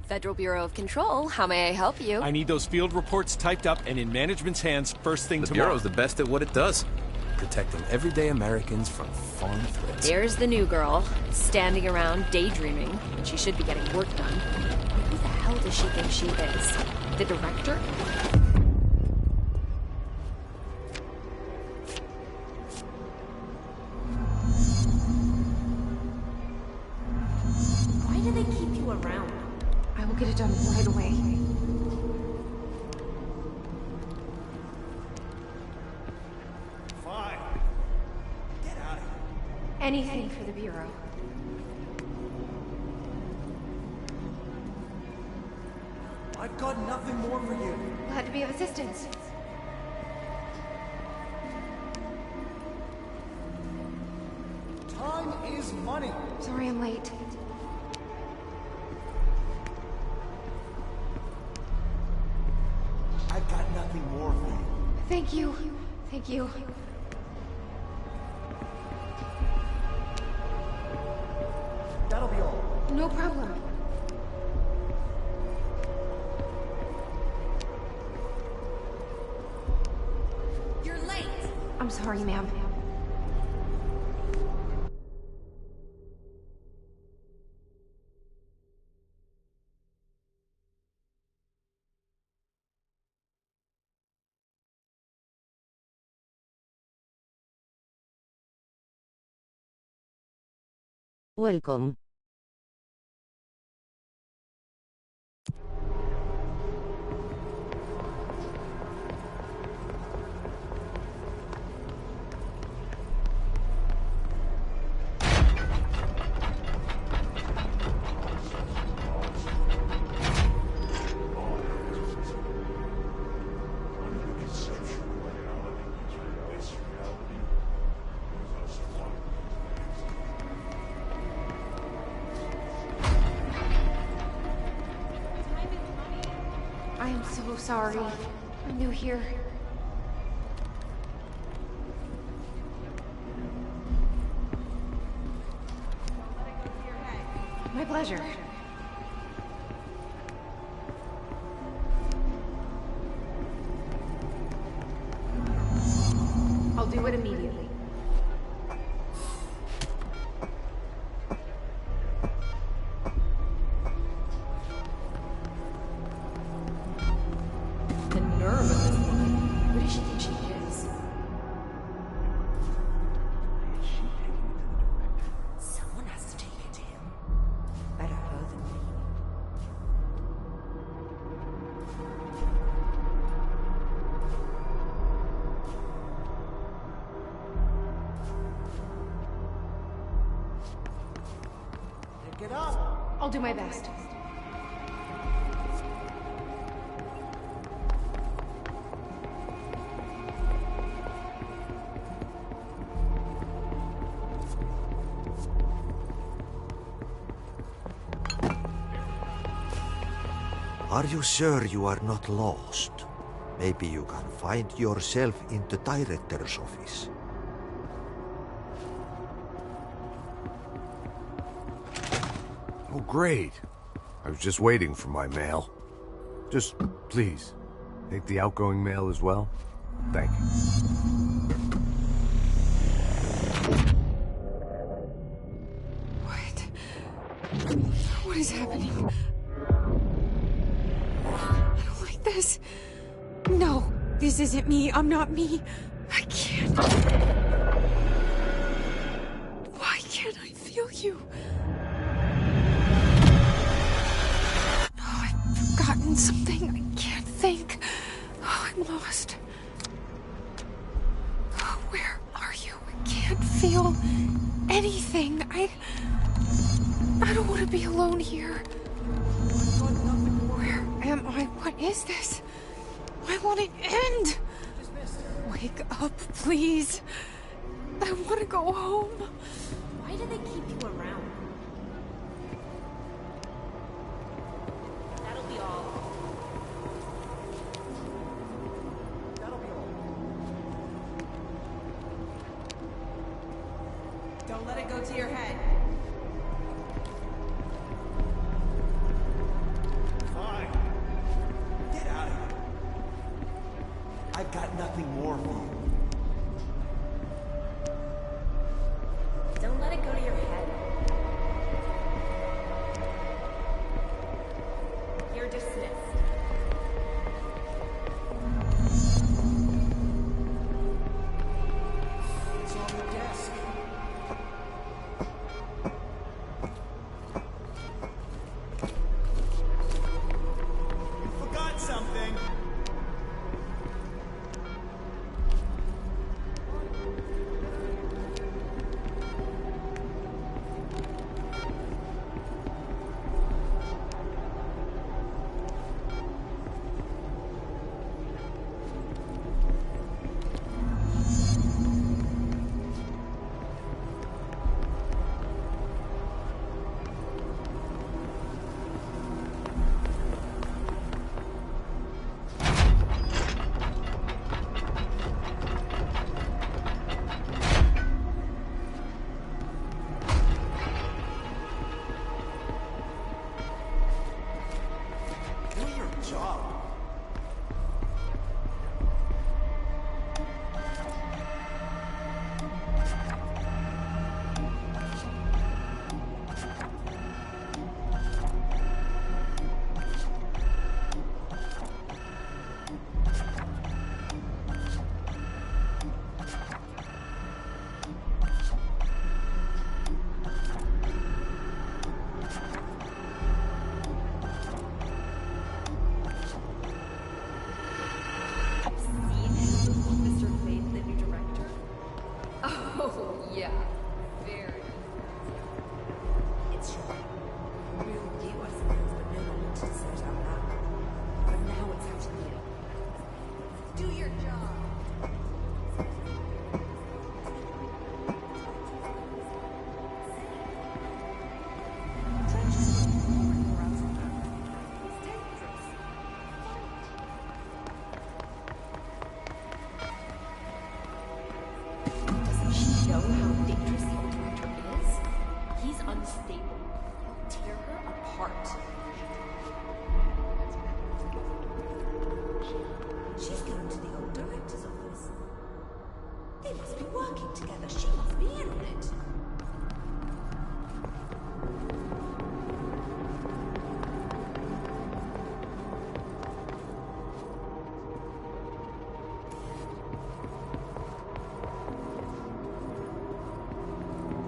Federal Bureau of Control, how may I help you? I need those field reports typed up and in management's hands first thing The tomorrow. Bureau's the best at what it does. Protecting everyday Americans from foreign threats. There's the new girl, standing around daydreaming, when she should be getting work done. Who the hell does she think she is? The director? Why do they keep you around? I will get it done right away. Fine. Get out of here. Anything for the Bureau. I've got nothing more for you. Glad to be of assistance. Time is money. Sorry I'm late. I've got nothing more for you. Thank you. Thank you. That'll be all. No problem. You're late. I'm sorry, ma'am. Welcome. I am so sorry. I'm new here. My pleasure. I'll do it immediately. The nerve of this woman. Who does she think she is? Someone has to take it to him. Better her than me. Pick it up. I'll do my best. Are you sure you are not lost? Maybe you can find yourself in the director's office. Oh, great. I was just waiting for my mail. Just, please, take the outgoing mail as well. Thank you. What? What is happening? I don't like this. No, this isn't me. I'm not me. I can't. Why can't I feel you? Oh, I've forgotten something. I can't think. Oh, I'm lost. Oh, where are you? I can't feel anything. I don't want to be alone here. Where am I? What is this? Why won't it end? Wake up, please. I want to go home. Why do they keep you around? That'll be all. That'll be all. Don't let it go to your head. nothing more for you. Don't let it go to your head. You're dismissed. It's on the desk. You forgot something. Do your job. Mr. Fate, the new director? Oh, yeah. Very. It's your real you, I suppose, but no one wanted to say it out loud. But now it's out of you. Do your job. Trenches are boring around somewhere. It's dangerous. Doesn't she know how dangerous the old director is? He's unstable. He'll tear her apart. She's going to the old director's office. They must be working together. She must be in on it.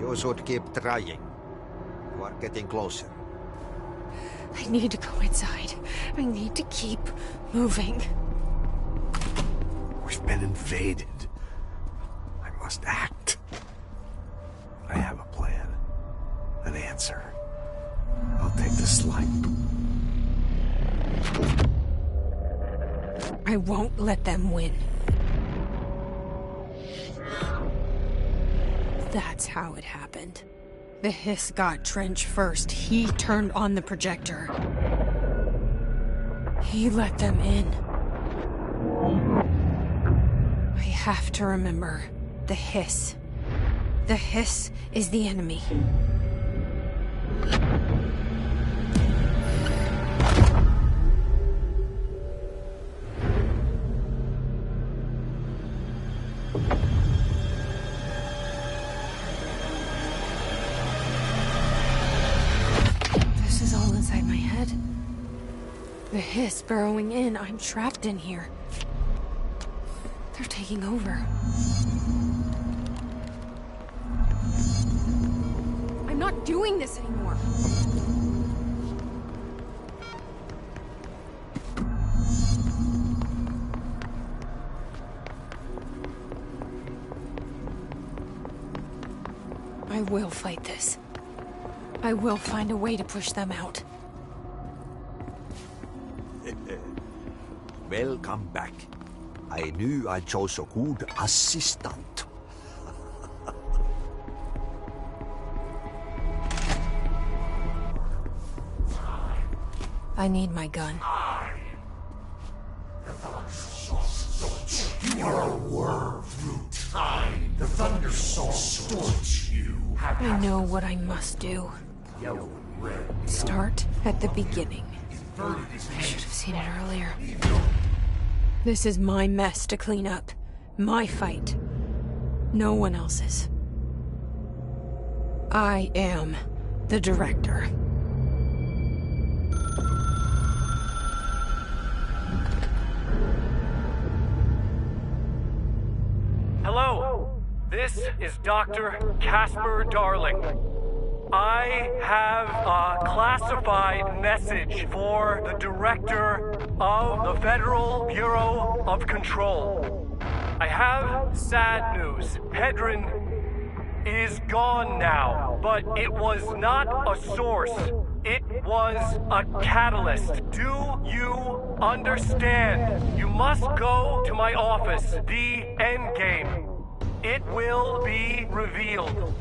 You should keep trying. You are getting closer. I need to go inside. I need to keep moving. We've been invaded. I must act. I have a plan. An answer. I'll take the slight. I won't let them win. That's how it happened. The hiss got Trench first. He turned on the projector. He let them in. I have to remember the hiss. The hiss is the enemy. This is all inside my head. The hiss burrowing in. I'm trapped in here. They're taking over. I'm not doing this anymore. I will fight this. I will find a way to push them out. Welcome back. I knew I chose a good assistant. I need my gun. You are a worm through time. The thunder soul scorch you. I know what I must do. Start at the beginning. I should have seen it earlier. This is my mess to clean up. My fight. No one else's. I am the director. Hello, this is Dr. Casper Darling. I have a classified message for the director of the Federal Bureau of Control. I have sad news. Hedron is gone now, but it was not a source. It was a catalyst. Do you understand? You must go to my office, the Endgame. It will be revealed.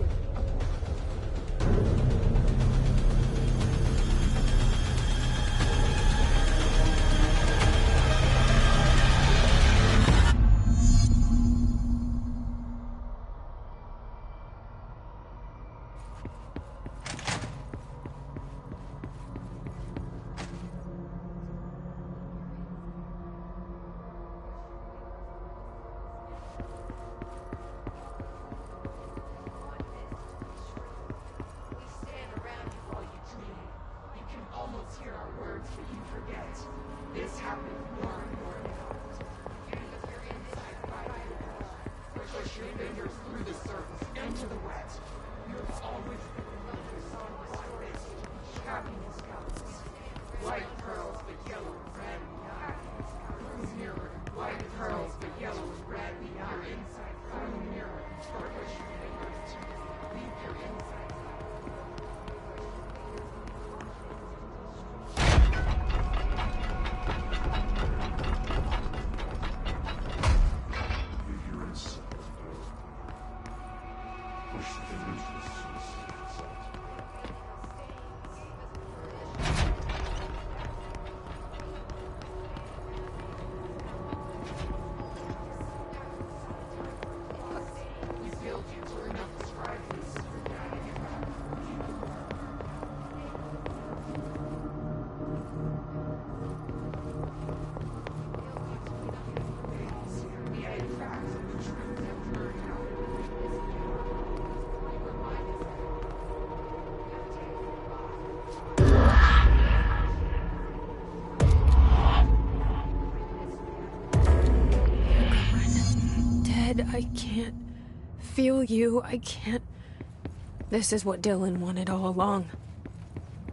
I can't feel you. I can't... This is what Dylan wanted all along.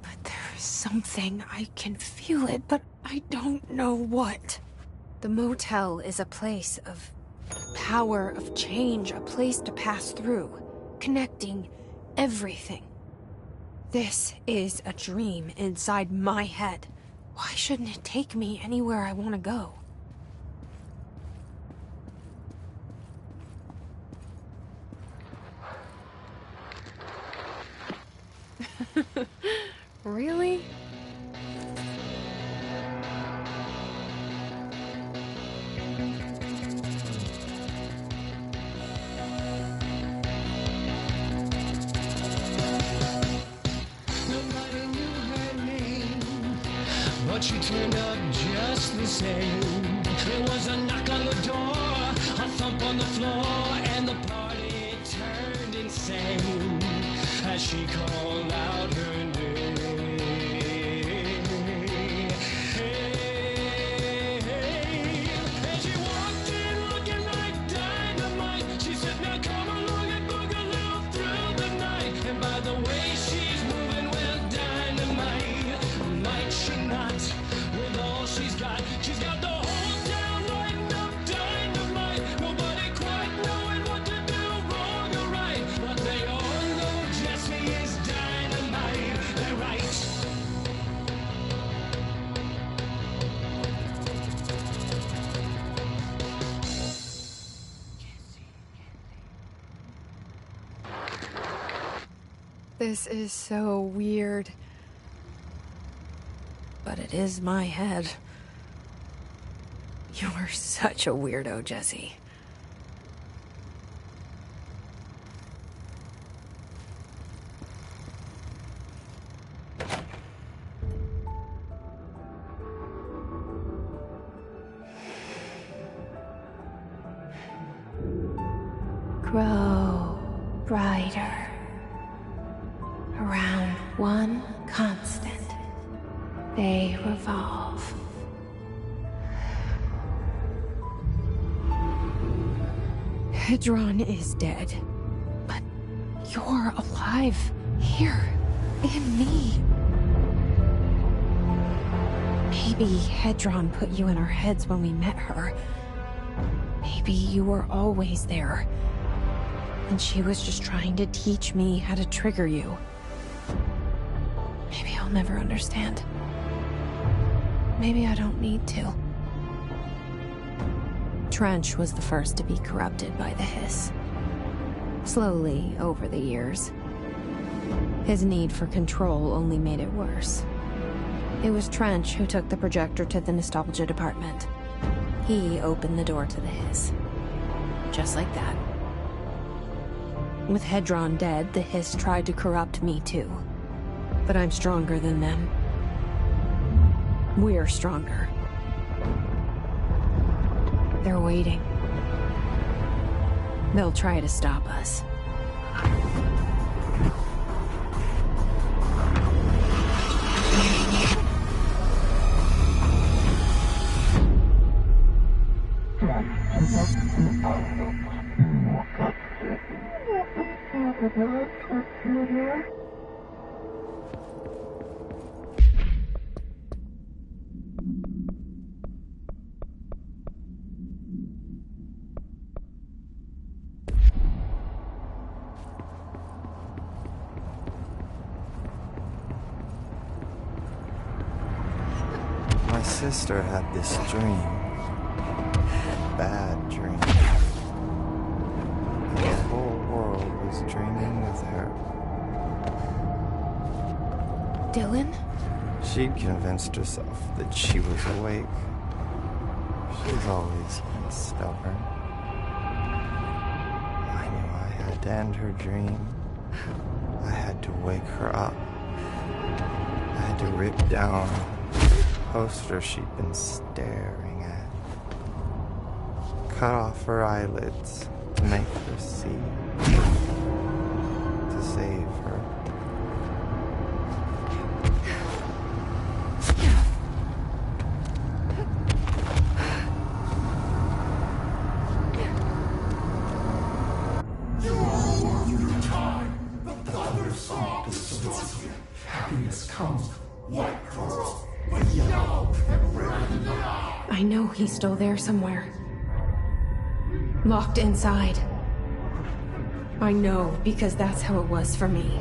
But there's something. I can feel it, but I don't know what. The motel is a place of power, of change, a place to pass through, connecting everything. This is a dream inside my head. Why shouldn't it take me anywhere I want to go? Really? Nobody knew her name, but she turned up just the same. There was a knock on the door, a thump on the floor, and the party turned insane as she called out her name. And she walked in looking like dynamite. She said, now come along and boogaloo through the night. And by the way she's moving, well, dynamite. Might she not? With all she's got the whole town lighting up dynamite. Nobody quite knowing what to do, wrong or right. But they all know Jessie is dynamite. They're right. This is so weird. But it is my head. You're such a weirdo, Jessie. grow brighter around one constant. They revolve. Hedron is dead, but you're alive here in me. Maybe Hedron put you in our heads when we met her. Maybe you were always there, and she was just trying to teach me how to trigger you. Maybe I'll never understand. Maybe I don't need to. Trench was the first to be corrupted by the hiss. Slowly, over the years. His need for control only made it worse. It was Trench who took the projector to the nostalgia department. He opened the door to the hiss. Just like that. With Hedron dead, the hiss tried to corrupt me too. But I'm stronger than them. We're stronger. They're waiting. They'll try to stop us. My sister had this dream. Bad dream. The whole world was dreaming with her. Dylan? She'd convinced herself that she was awake. She's always been stubborn. I knew I had to end her dream. I had to wake her up. I had to rip down poster she'd been staring at. Cut off her eyelids to make her see. To save her. Through time, the thunder song distorts. Happiness comes, white pearls. I know he's still there somewhere. Locked inside. I know, because that's how it was for me.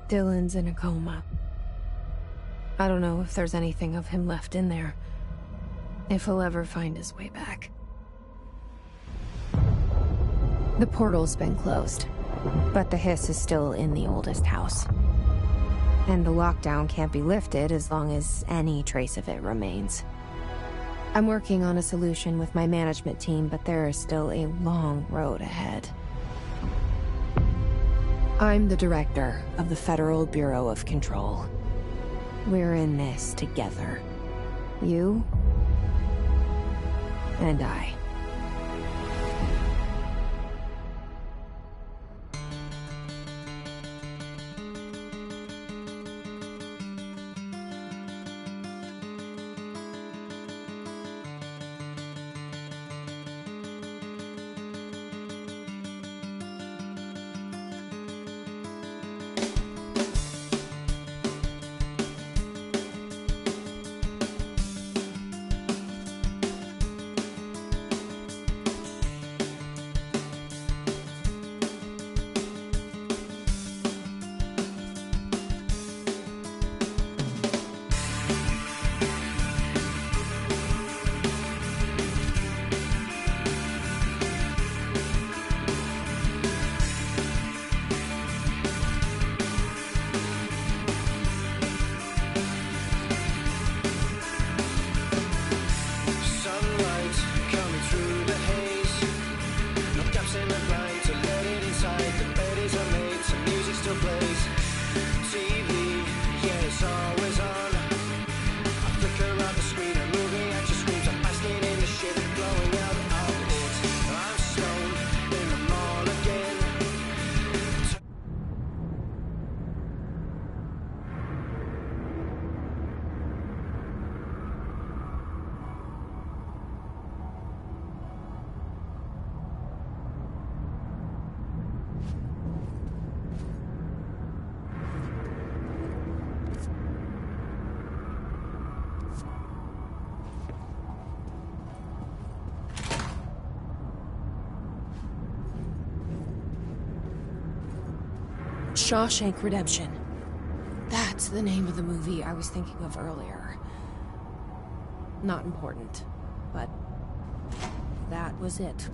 Dylan's in a coma. I don't know if there's anything of him left in there. If he'll ever find his way back. The portal's been closed, but the hiss is still in the oldest house. And the lockdown can't be lifted as long as any trace of it remains. I'm working on a solution with my management team, but there is still a long road ahead. I'm the director of the Federal Bureau of Control. We're in this together. You and I. Shawshank Redemption. That's the name of the movie I was thinking of earlier. Not important, but that was it.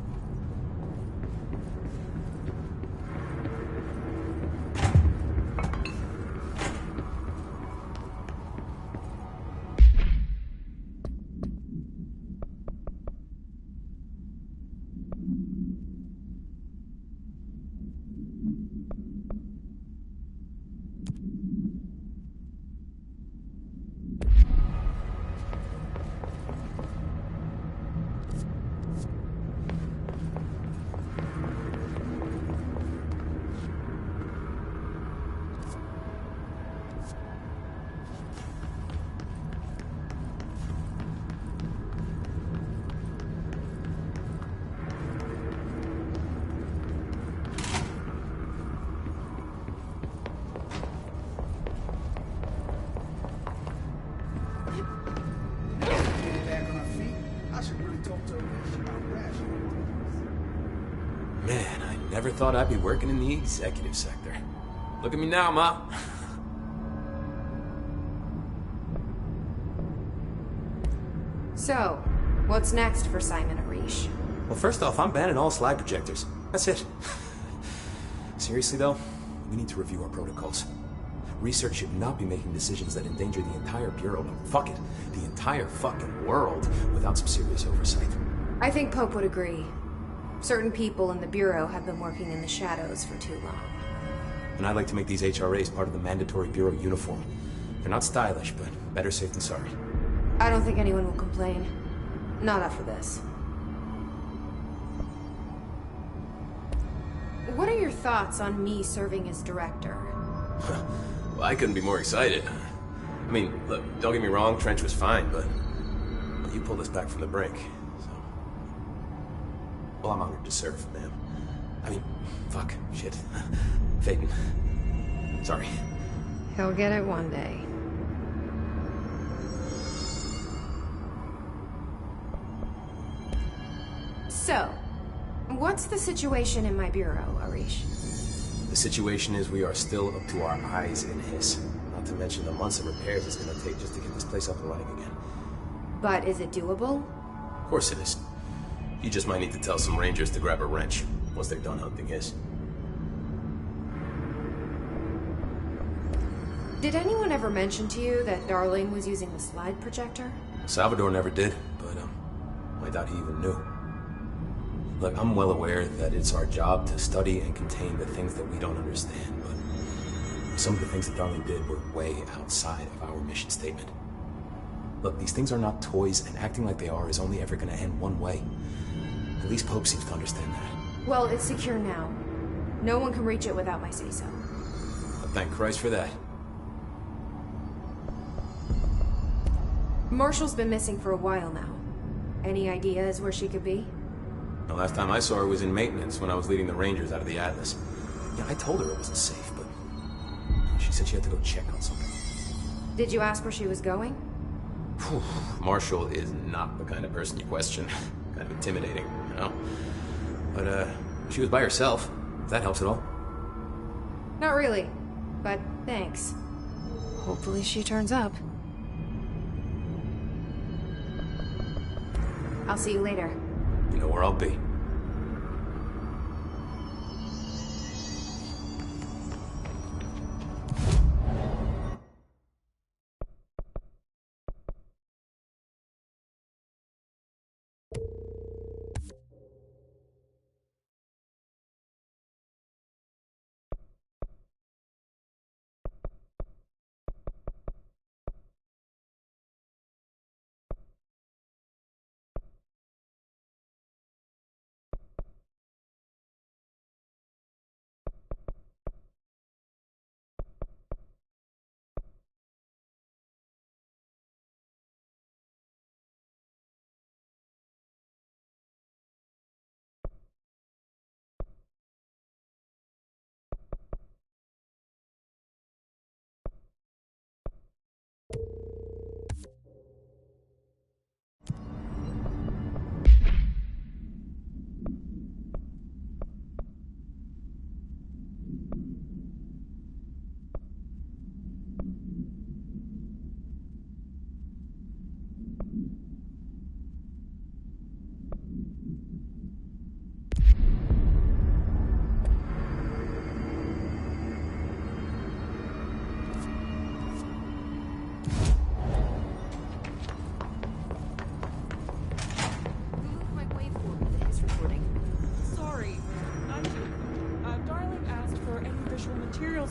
Man, I never thought I'd be working in the executive sector. Look at me now, Ma. So, what's next for Simon Arish? Well, first off, I'm banning all slide projectors. That's it. Seriously, though, we need to review our protocols. Research should not be making decisions that endanger the entire Bureau, no, fuck it, the entire fucking world, without some serious oversight. I think Pope would agree. Certain people in the Bureau have been working in the shadows for too long. And I'd like to make these HRAs part of the mandatory Bureau uniform. They're not stylish, but better safe than sorry. I don't think anyone will complain. Not after this. What are your thoughts on me serving as director? Well, I couldn't be more excited. I mean, look, don't get me wrong, Trench was fine, but you pulled us back from the brink, so... Well, I'm honored to serve, ma'am. I mean, fuck, shit. Phaeton. Sorry. He'll get it one day. So, what's the situation in my bureau, Arish? The situation is we are still up to our eyes in Hiss. Not to mention the months of repairs it's gonna take just to get this place up and running again. But is it doable? Of course it is. You just might need to tell some rangers to grab a wrench once they're done hunting Hiss. Did anyone ever mention to you that Darling was using the slide projector? Salvador never did, but I doubt he even knew. Look, I'm well aware that it's our job to study and contain the things that we don't understand, but some of the things that Darling did were way outside of our mission statement. Look, these things are not toys, and acting like they are is only ever going to end one way. At least Pope seems to understand that. Well, it's secure now. No one can reach it without my say-so. But thank Christ for that. Marshall's been missing for a while now. Any ideas where she could be? The last time I saw her was in maintenance when I was leading the Rangers out of the Atlas. Yeah, I told her it wasn't safe, but she said she had to go check on something. Did you ask where she was going? Whew. Marshall is not the kind of person you question. Kind of intimidating, you know? But, she was by herself, if that helps at all. Not really, but thanks. Hopefully she turns up. I'll see you later. You know where I'll be.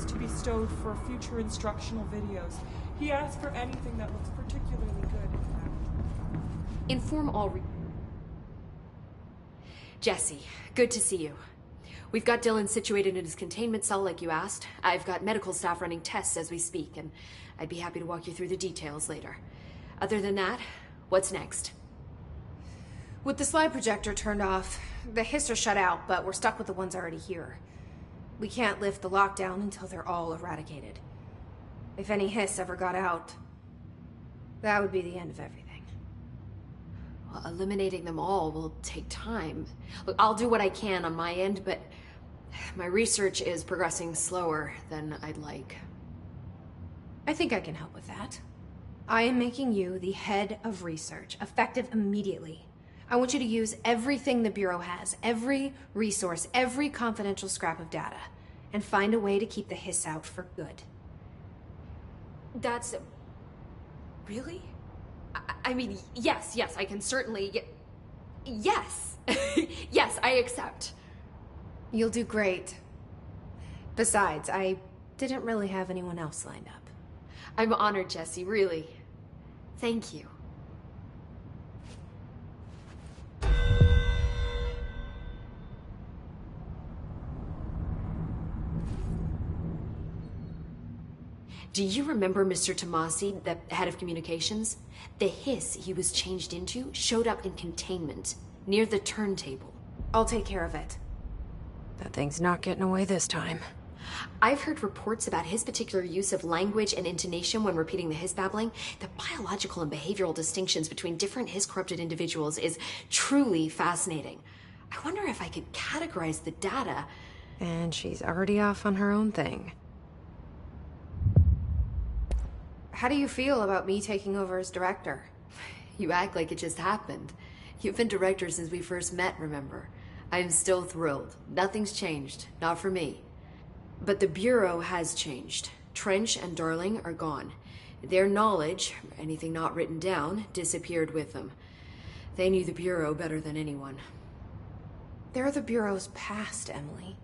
To be stowed for future instructional videos. He asked for anything that looks particularly good, in fact. Inform all Jesse, good to see you. We've got Dylan situated in his containment cell like you asked. I've got medical staff running tests as we speak, and I'd be happy to walk you through the details later. Other than that, what's next? With the slide projector turned off, the Hiss are shut out, but we're stuck with the ones already here. We can't lift the lockdown until they're all eradicated. If any Hiss ever got out, that would be the end of everything. Well, eliminating them all will take time. Look, I'll do what I can on my end, but my research is progressing slower than I'd like. I think I can help with that. I am making you the head of research, effective immediately. I want you to use everything the Bureau has, every resource, every confidential scrap of data, and find a way to keep the Hiss out for good. That's... really? I mean, yes, I can certainly... Yes! Yes, I accept. You'll do great. Besides, I didn't really have anyone else lined up. I'm honored, Jesse, really. Thank you. Do you remember Mr. Tomasi, the head of communications? The Hiss he was changed into showed up in containment, near the turntable. I'll take care of it. That thing's not getting away this time. I've heard reports about his particular use of language and intonation when repeating the Hiss babbling. The biological and behavioral distinctions between different Hiss-corrupted individuals is truly fascinating. I wonder if I could categorize the data. And she's already off on her own thing. How do you feel about me taking over as director? You act like it just happened. You've been director since we first met, remember? I'm still thrilled. Nothing's changed. Not for me. But the Bureau has changed. Trench and Darling are gone. Their knowledge, anything not written down, disappeared with them. They knew the Bureau better than anyone. They're the Bureau's past, Emily.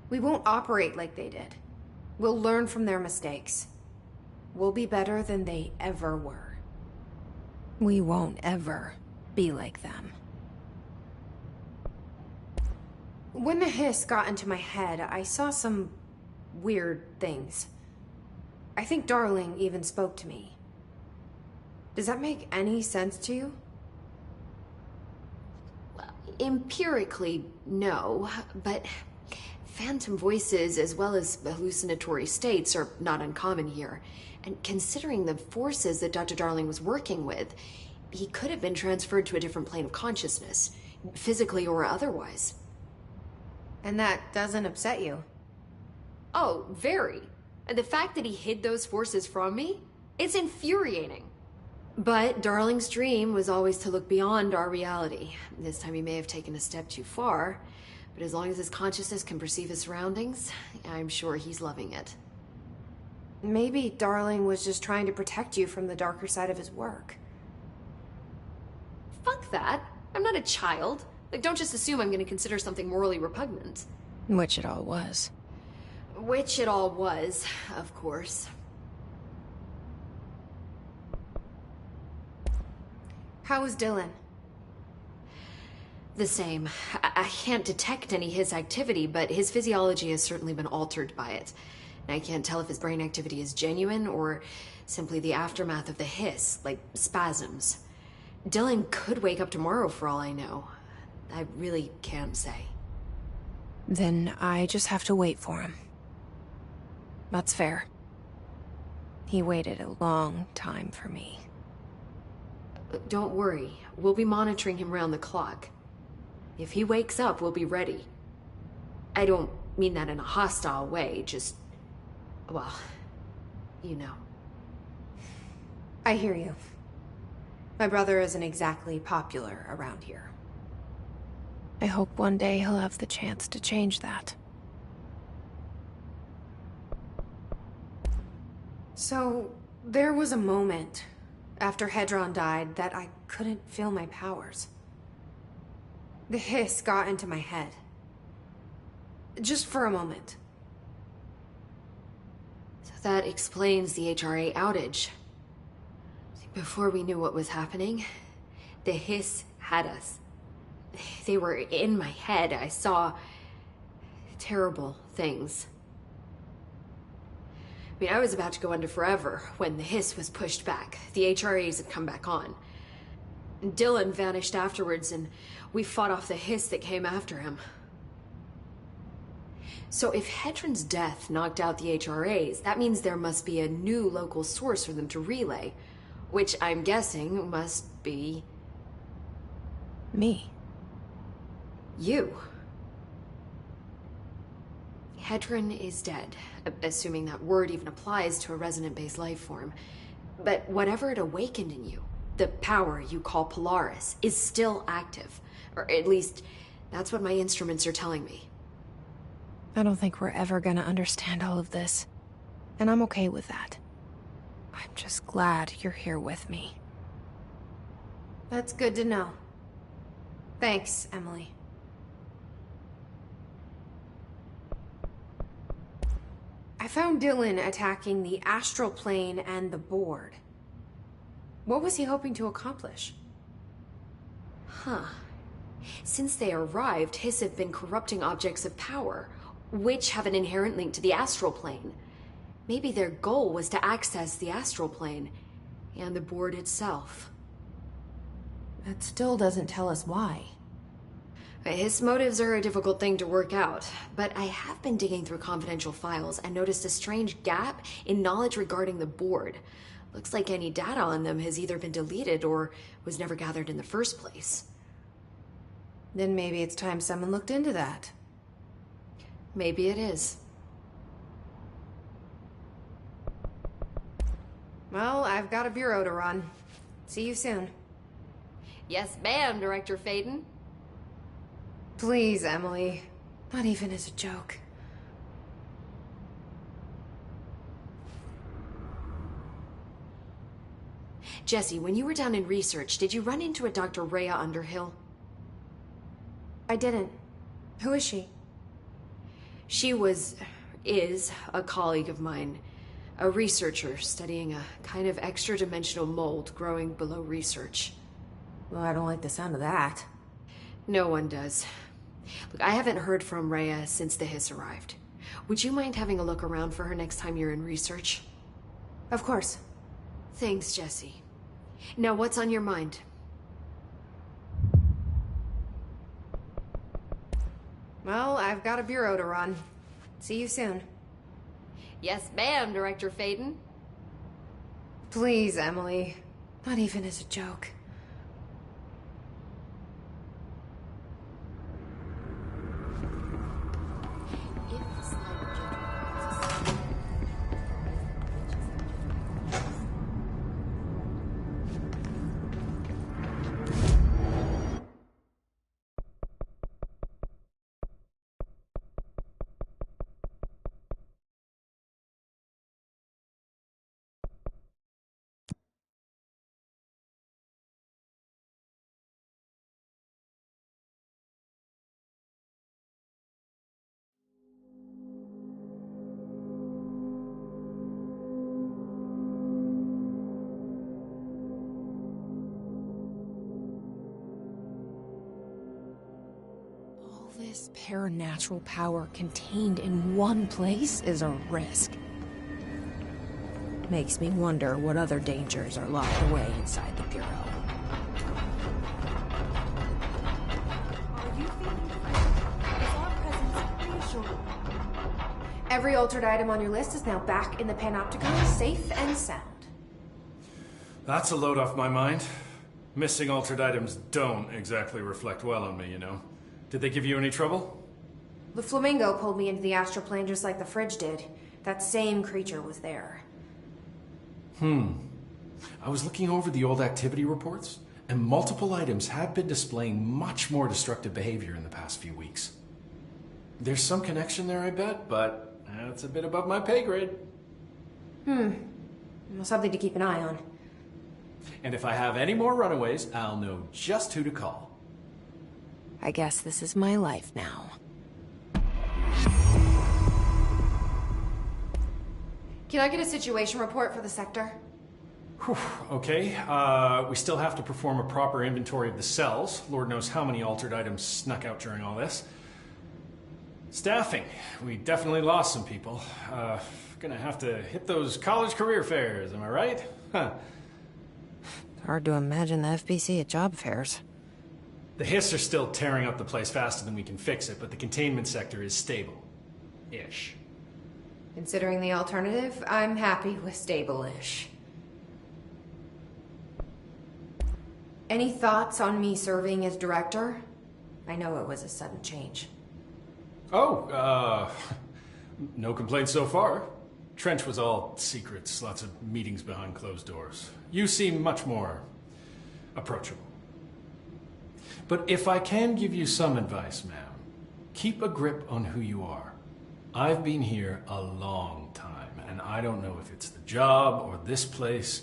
We won't operate like they did. We'll learn from their mistakes. We'll be better than they ever were. We won't ever be like them. When the hiss got into my head, I saw some weird things. I think Darling even spoke to me. Does that make any sense to you? Well, empirically, no, but phantom voices as well as hallucinatory states are not uncommon here. And considering the forces that Dr. Darling was working with, he could have been transferred to a different plane of consciousness, physically or otherwise. And that doesn't upset you? Oh, very. And the fact that he hid those forces from me, it's infuriating. But Darling's dream was always to look beyond our reality. This time he may have taken a step too far, but as long as his consciousness can perceive his surroundings, I'm sure he's loving it. Maybe Darling was just trying to protect you from the darker side of his work. Fuck that. I'm not a child. Like, don't just assume I'm going to consider something morally repugnant. Which it all was. Which it all was, of course. How is Dylan? The same. I can't detect any his activity, but his physiology has certainly been altered by it. And I can't tell if his brain activity is genuine or simply the aftermath of the hiss, like spasms. Dylan could wake up tomorrow for all I know. I really can't say. Then I just have to wait for him. That's fair. He waited a long time for me. Don't worry. We'll be monitoring him round the clock. If he wakes up, we'll be ready. I don't mean that in a hostile way, just... well, you know. I hear you. My brother isn't exactly popular around here. I hope one day he'll have the chance to change that. So, there was a moment after Hedron died that I couldn't feel my powers. The hiss got into my head. Just for a moment. So that explains the HRA outage. Before we knew what was happening, the hiss had us. They were in my head. I saw terrible things. I mean, I was about to go under forever when the hiss was pushed back. The HRAs had come back on. Dylan vanished afterwards, and we fought off the hiss that came after him. So if Hedron's death knocked out the HRAs, that means there must be a new local source for them to relay, which I'm guessing must be... me. You. Hedron is dead, assuming that word even applies to a resonant-based life form. But whatever it awakened in you, the power you call Polaris, is still active. Or at least, that's what my instruments are telling me. I don't think we're ever gonna understand all of this. And I'm okay with that. I'm just glad you're here with me. That's good to know. Thanks, Emily. I found Dylan attacking the astral plane and the board. What was he hoping to accomplish? Huh. Since they arrived, Hiss have been corrupting objects of power, which have an inherent link to the astral plane. Maybe their goal was to access the astral plane and the board itself. That still doesn't tell us why. His motives are a difficult thing to work out, but I have been digging through confidential files and noticed a strange gap in knowledge regarding the board. Looks like any data on them has either been deleted or was never gathered in the first place. Then maybe it's time someone looked into that. Maybe it is. Well, I've got a bureau to run. See you soon. Yes, ma'am, Director Faden. Please, Emily. Not even as a joke. Jesse, when you were down in research, did you run into a Dr. Rhea Underhill? I didn't. Who is she? She is a colleague of mine. A researcher studying a kind of extra-dimensional mold growing below research. Well, I don't like the sound of that. No one does. Look, I haven't heard from Rhea since the hiss arrived. Would you mind having a look around for her next time you're in research? Of course. Thanks, Jesse. Now, what's on your mind? Well, I've got a bureau to run. See you soon. Yes, ma'am, Director Faden. Please, Emily. Not even as a joke. This paranatural power contained in one place is a risk. Makes me wonder what other dangers are locked away inside the Bureau. Are you feeling free? Is our presence reassuring? Every altered item on your list is now back in the Panopticon, safe and sound. That's a load off my mind. Missing altered items don't exactly reflect well on me, you know. Did they give you any trouble? The flamingo pulled me into the astral plane just like the fridge did. That same creature was there. I was looking over the old activity reports, and multiple items have been displaying much more destructive behavior in the past few weeks. There's some connection there, I bet, but that's a bit above my pay grade. Well, something to keep an eye on. And if I have any more runaways, I'll know just who to call. I guess this is my life now. Can I get a situation report for the sector? Whew, okay, we still have to perform a proper inventory of the cells. Lord knows how many altered items snuck out during all this. Staffing. We definitely lost some people. Gonna have to hit those college career fairs, am I right? Huh. It's hard to imagine the FBC at job fairs. The hiss are still tearing up the place faster than we can fix it, but the containment sector is stable-ish. Considering the alternative, I'm happy with stable-ish. Any thoughts on me serving as director? I know it was a sudden change. Oh, no complaints so far. Trench was all secrets, lots of meetings behind closed doors. You seem much more approachable. But if I can give you some advice, ma'am, keep a grip on who you are. I've been here a long time, and I don't know if it's the job or this place,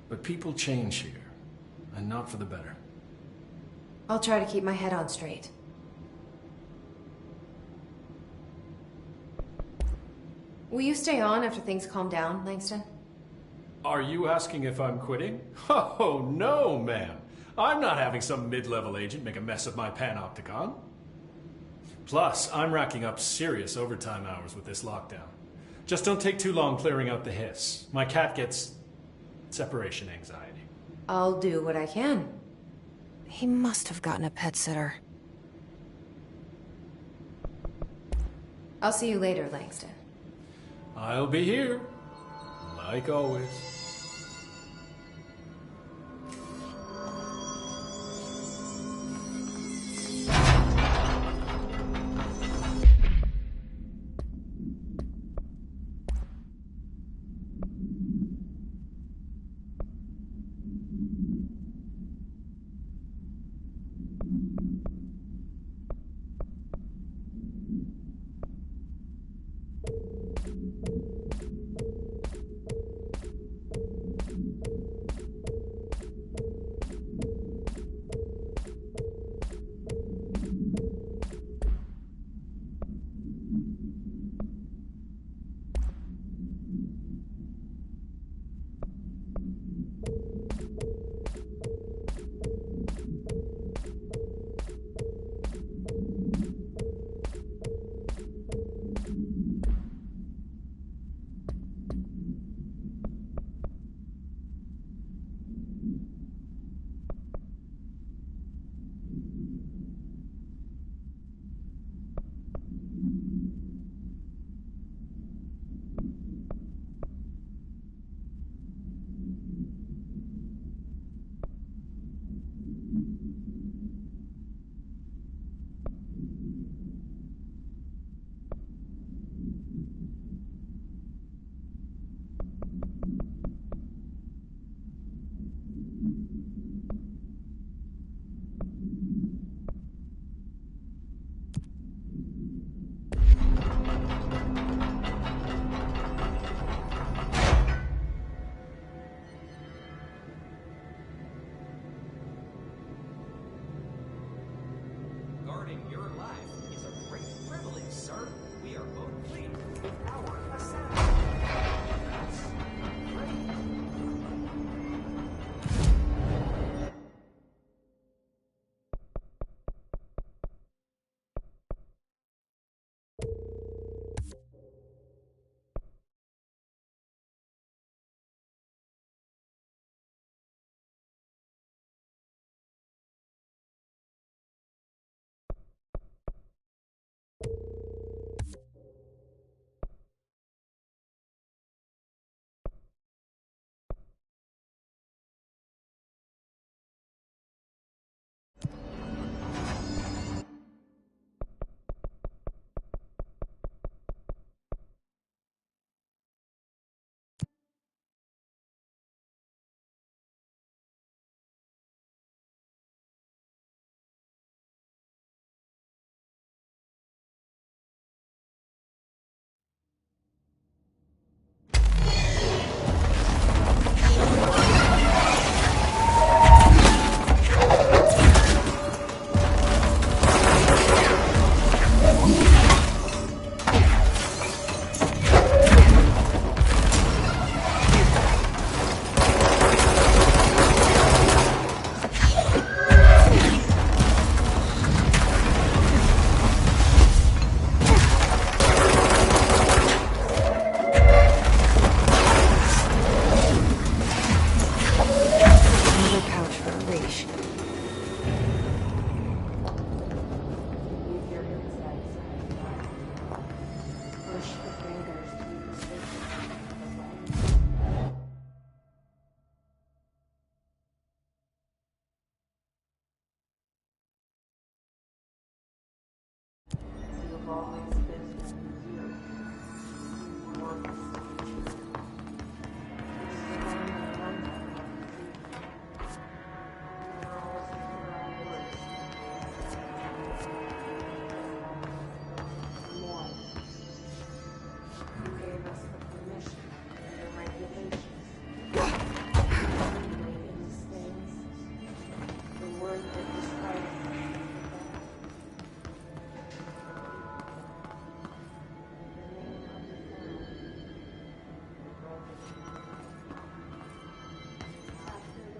but people change here, and not for the better. I'll try to keep my head on straight. Will you stay on after things calm down, Langston? Are you asking if I'm quitting? Oh, no, ma'am. I'm not having some mid-level agent make a mess of my panopticon. Plus, I'm racking up serious overtime hours with this lockdown. Just don't take too long clearing out the hiss. My cat gets separation anxiety. I'll do what I can. He must have gotten a pet sitter. I'll see you later, Langston. I'll be here, like always.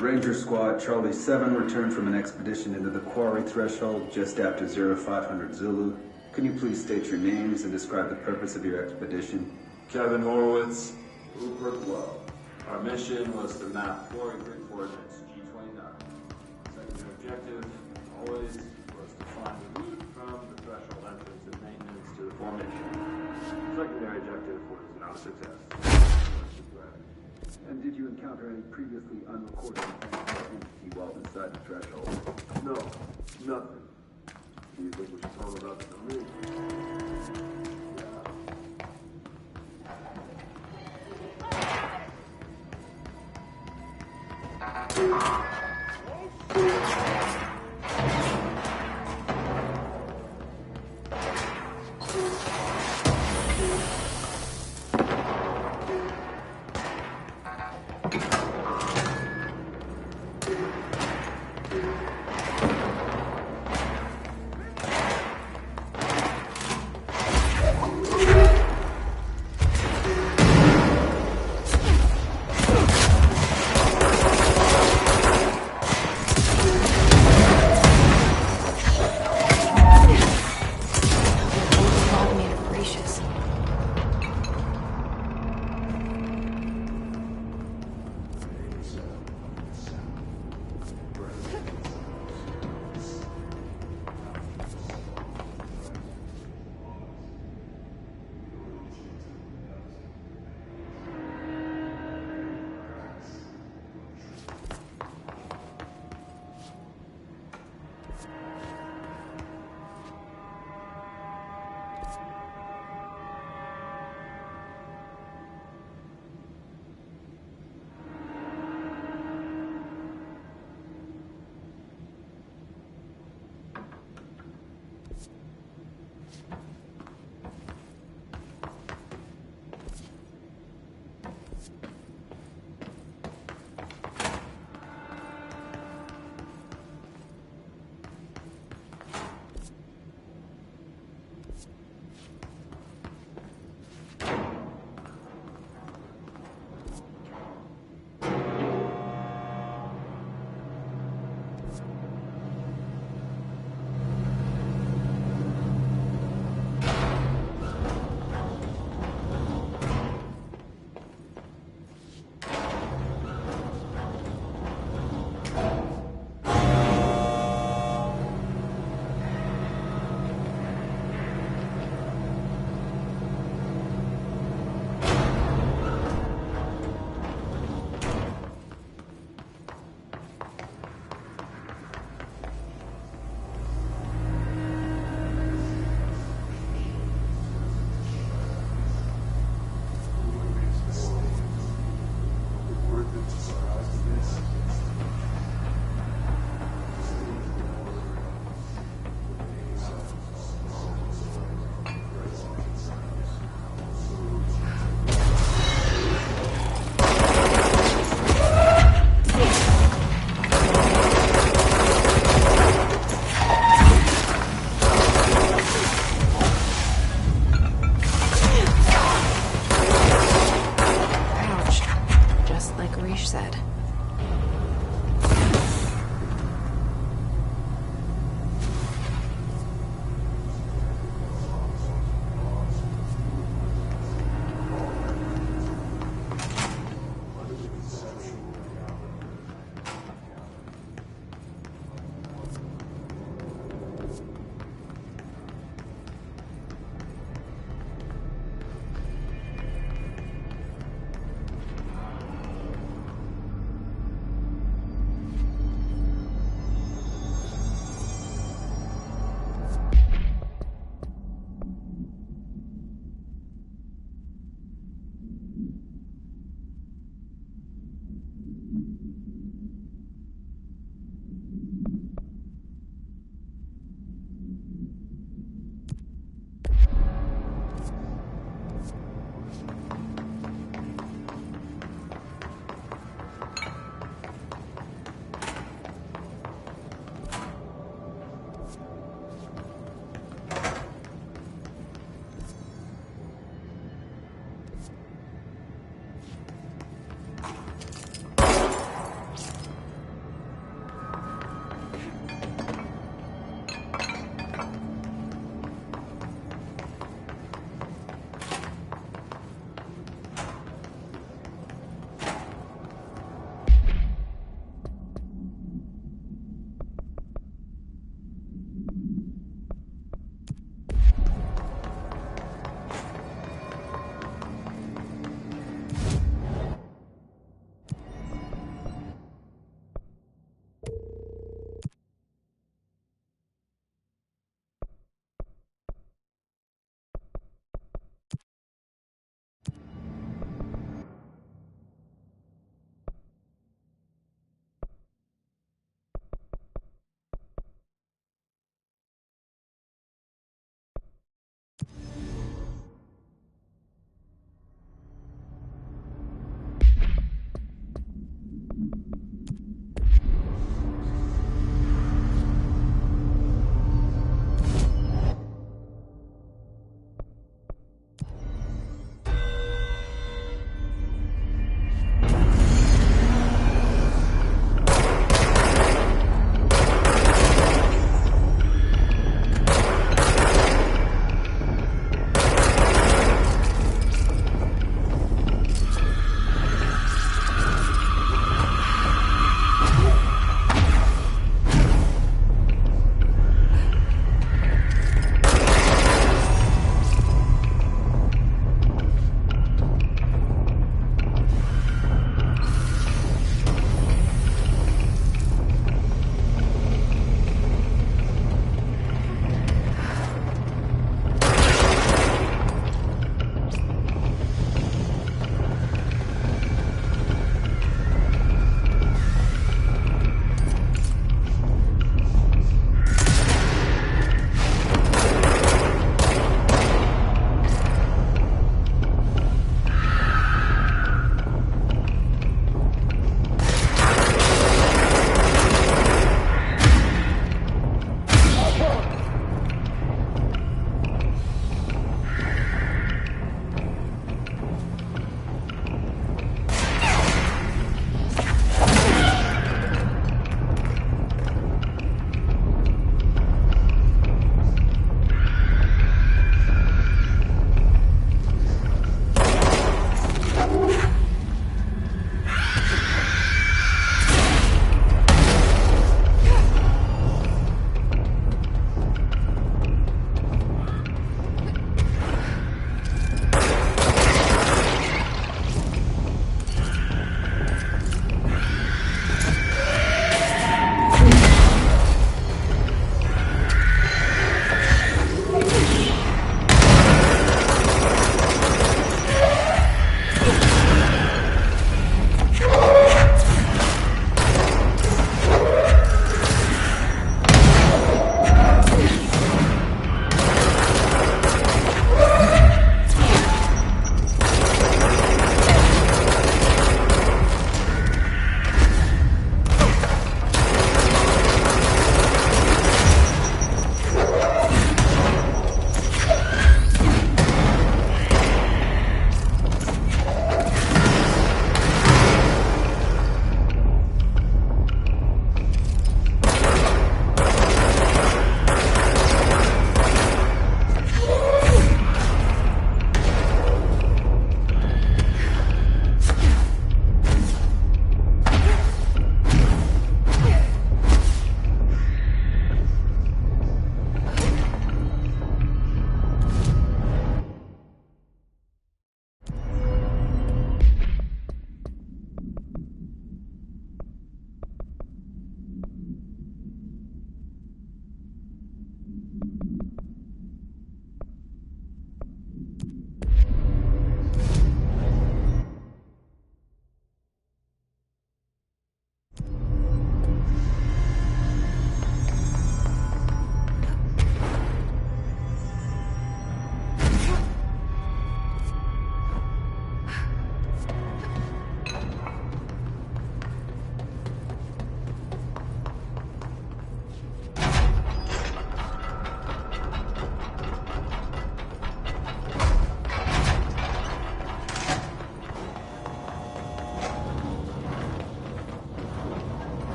Ranger Squad Charlie 7 returned from an expedition into the quarry threshold just after 0500 Zulu. Can you please state your names and describe the purpose of your expedition? Kevin Horowitz, Rupert Lowe. Our mission was to map Quarry Creek coordinates G29. Secondary objective, always, was to find the route from the threshold entrance and maintenance to the formation. Secondary objective was not a success. And did you encounter any previously unrecorded entity while inside the threshold? No, nothing. Do you think we should talk about the route?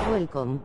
Welcome.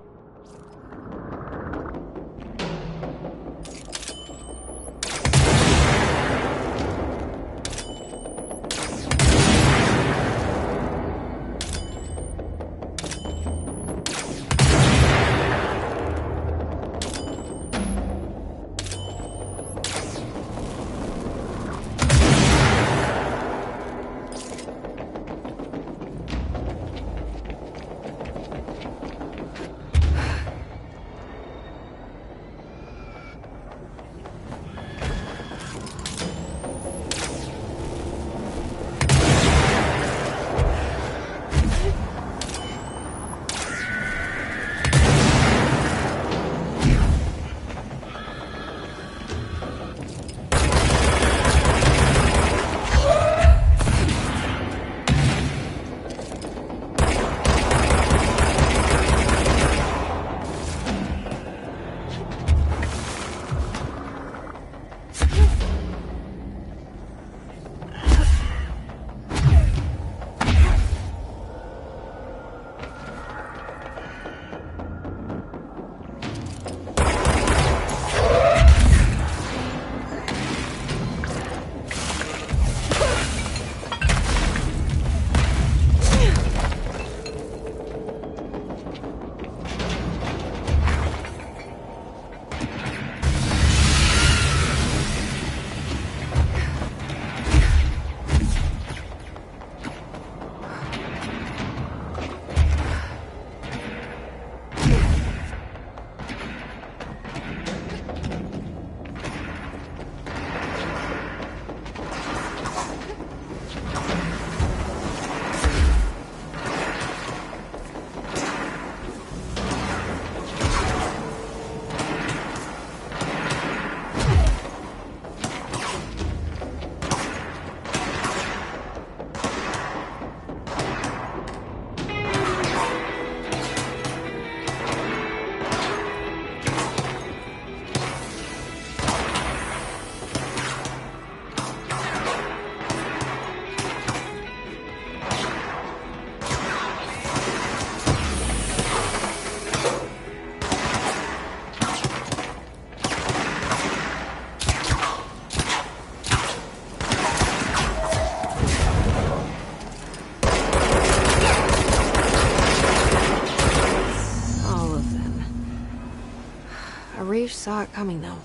Rage saw it coming, though.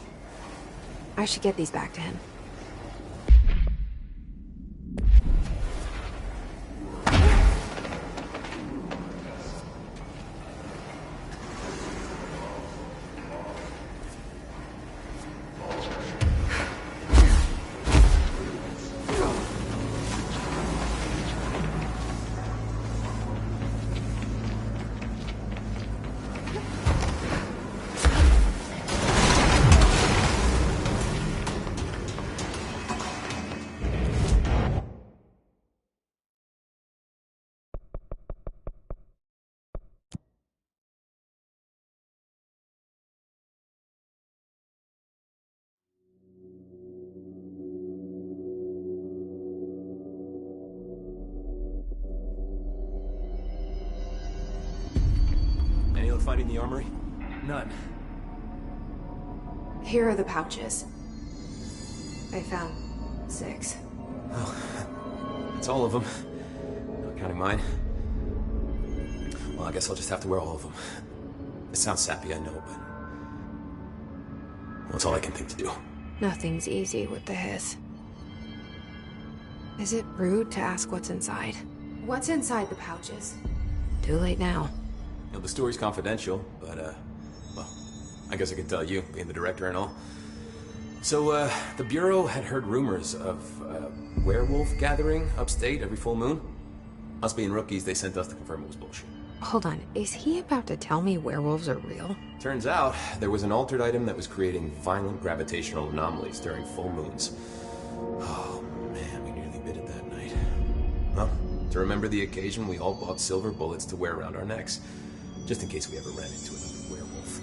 I should get these back to him. Finding the armory? None. Here are the pouches. I found 6. Oh, that's all of them. Not counting mine. Well, I guess I'll just have to wear all of them. It sounds sappy, I know, but... well, it's all I can think to do. Nothing's easy with the hiss. Is it rude to ask what's inside? What's inside the pouches? Too late now. You know, the story's confidential, but, well, I guess I could tell you, being the director and all. So, the Bureau had heard rumors of a werewolf gathering upstate every full moon. Us being rookies, they sent us to confirm it was bullshit. Hold on, is he about to tell me werewolves are real? Turns out, there was an altered item that was creating violent gravitational anomalies during full moons. Oh, man, we nearly bit it that night. Well, to remember the occasion, we all bought silver bullets to wear around our necks, just in case we ever ran into another werewolf.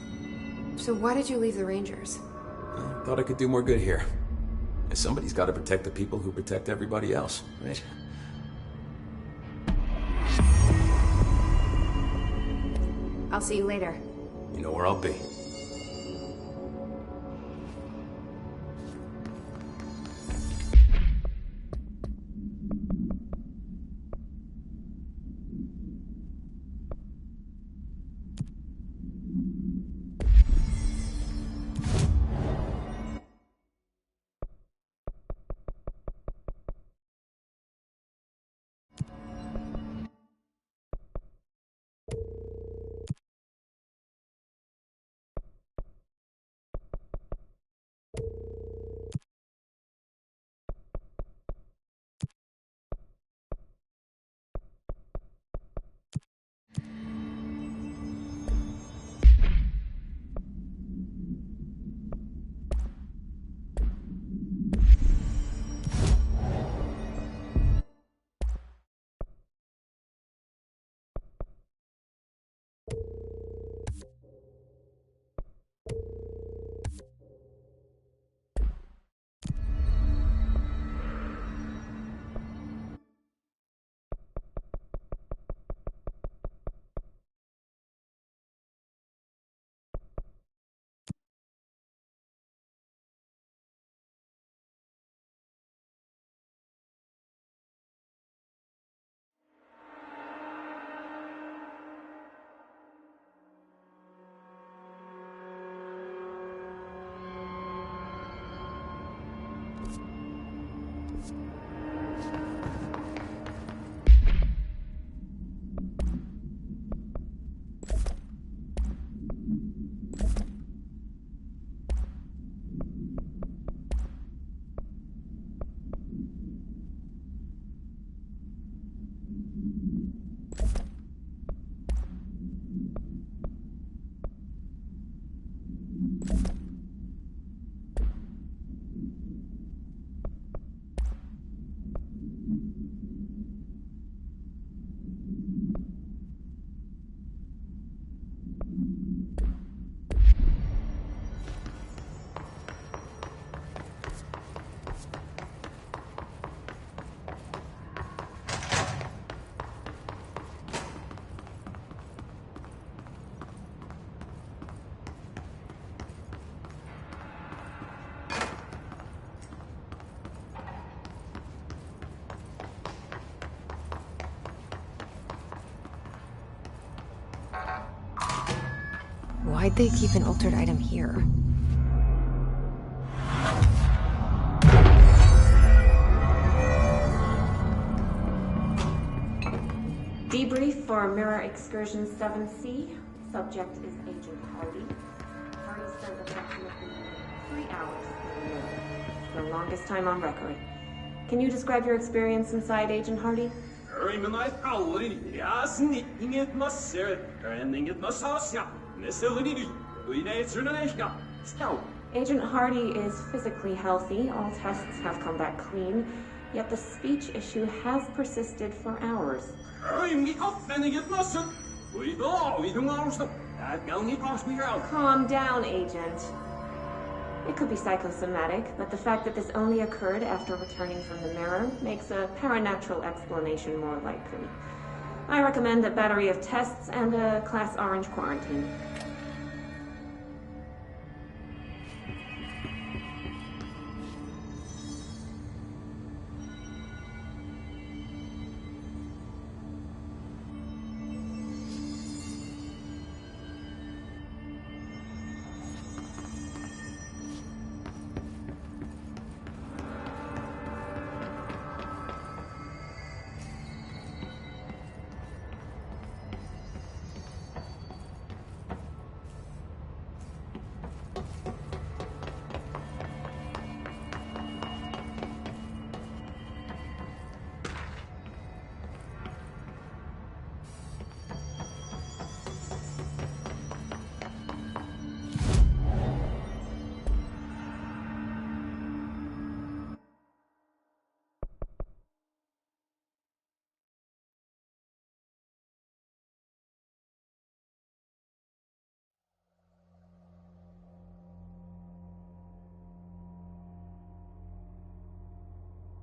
So why did you leave the Rangers? I thought I could do more good here. And somebody's got to protect the people who protect everybody else, right? I'll see you later. You know where I'll be. Why'd they keep an altered item here? Debrief for Mirror Excursion 7C. Subject is Agent Hardy. Hardy spent approximately 3 hours in the mirror. The longest time on record. Can you describe your experience inside, Agent Hardy? Agent Hardy is physically healthy. All tests have come back clean. Yet the speech issue has persisted for hours. Calm down, Agent. It could be psychosomatic, but the fact that this only occurred after returning from the mirror makes a paranatural explanation more likely. I recommend a battery of tests and a Class Orange quarantine.